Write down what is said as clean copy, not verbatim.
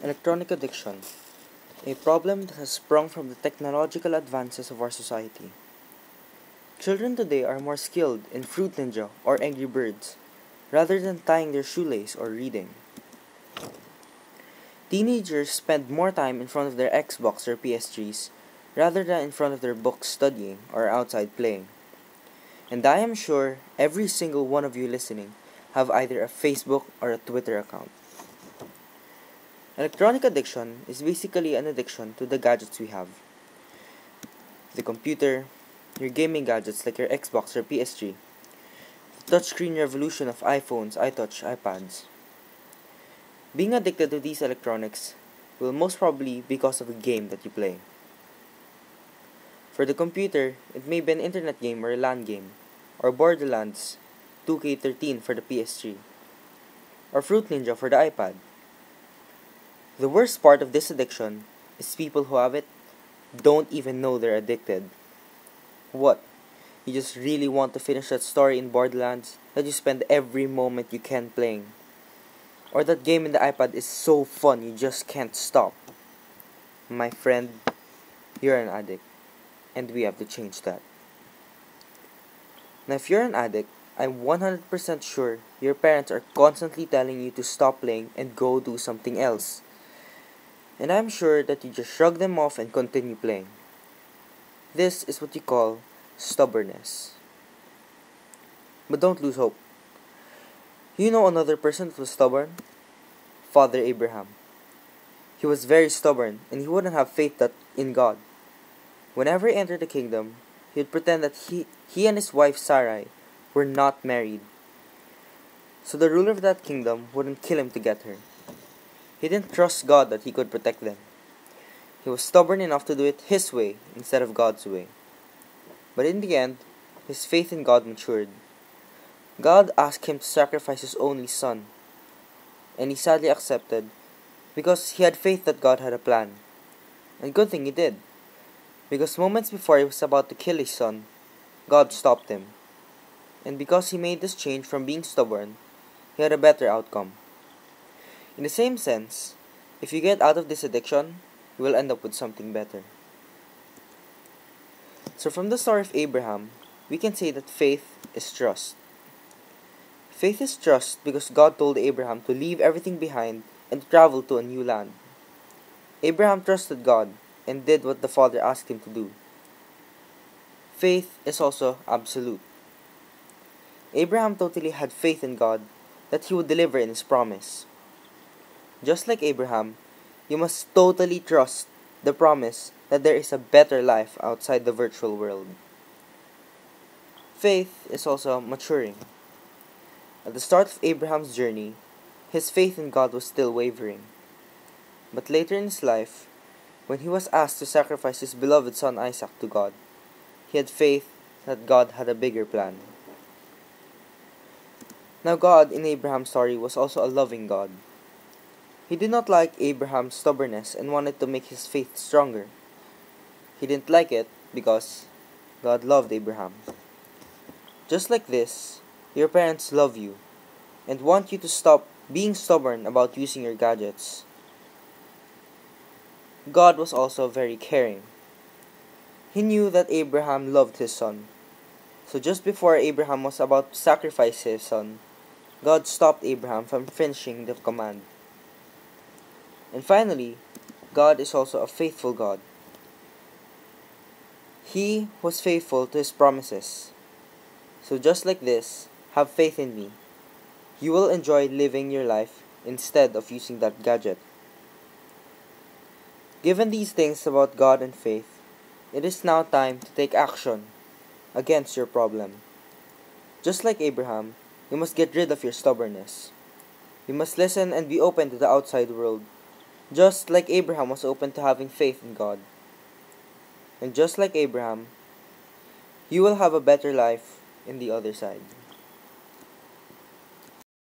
Electronic addiction, a problem that has sprung from the technological advances of our society. Children today are more skilled in Fruit Ninja or Angry Birds rather than tying their shoelace or reading. Teenagers spend more time in front of their Xbox or PS3s rather than in front of their books studying or outside playing. And I am sure every single one of you listening have either a Facebook or a Twitter account. Electronic addiction is basically an addiction to the gadgets we have. The computer, your gaming gadgets like your Xbox or PS3, the touchscreen revolution of iPhones, iTouch, iPads. Being addicted to these electronics will most probably be because of a game that you play. For the computer, it may be an internet game or a LAN game, or Borderlands 2K13 for the PS3, or Fruit Ninja for the iPad. The worst part of this addiction is people who have it don't even know they're addicted. What? You just really want to finish that story in Borderlands that you spend every moment you can playing? Or that game in the iPad is so fun you just can't stop? My friend, you're an addict, and we have to change that. Now, if you're an addict, I'm 100% sure your parents are constantly telling you to stop playing and go do something else. And I'm sure that you just shrug them off and continue playing. This is what you call stubbornness. But don't lose hope. You know another person that was stubborn? Father Abraham. He was very stubborn and he wouldn't have faith in God. Whenever he entered the kingdom, he would pretend that he and his wife Sarai were not married. So the ruler of that kingdom wouldn't kill him to get her. He didn't trust God that he could protect them. He was stubborn enough to do it his way instead of God's way. But in the end, his faith in God matured. God asked him to sacrifice his only son, and he sadly accepted because he had faith that God had a plan. And good thing he did, because moments before he was about to kill his son, God stopped him. And because he made this change from being stubborn, he had a better outcome. In the same sense, if you get out of this addiction, you will end up with something better. So from the story of Abraham, we can say that faith is trust. Faith is trust because God told Abraham to leave everything behind and travel to a new land. Abraham trusted God and did what the Father asked him to do. Faith is also absolute. Abraham totally had faith in God that he would deliver in his promise. Just like Abraham, you must totally trust the promise that there is a better life outside the virtual world. Faith is also maturing. At the start of Abraham's journey, his faith in God was still wavering. But later in his life, when he was asked to sacrifice his beloved son Isaac to God, he had faith that God had a bigger plan. Now God in Abraham's story was also a loving God. He did not like Abraham's stubbornness and wanted to make his faith stronger. He didn't like it because God loved Abraham. Just like this, your parents love you and want you to stop being stubborn about using your gadgets. God was also very caring. He knew that Abraham loved his son. So just before Abraham was about to sacrifice his son, God stopped Abraham from finishing the command. And finally, God is also a faithful God. He was faithful to his promises. So just like this, have faith in me. You will enjoy living your life instead of using that gadget. Given these things about God and faith, it is now time to take action against your problem. Just like Abraham, you must get rid of your stubbornness. You must listen and be open to the outside world. Just like Abraham was open to having faith in God. And just like Abraham, you will have a better life in the other side.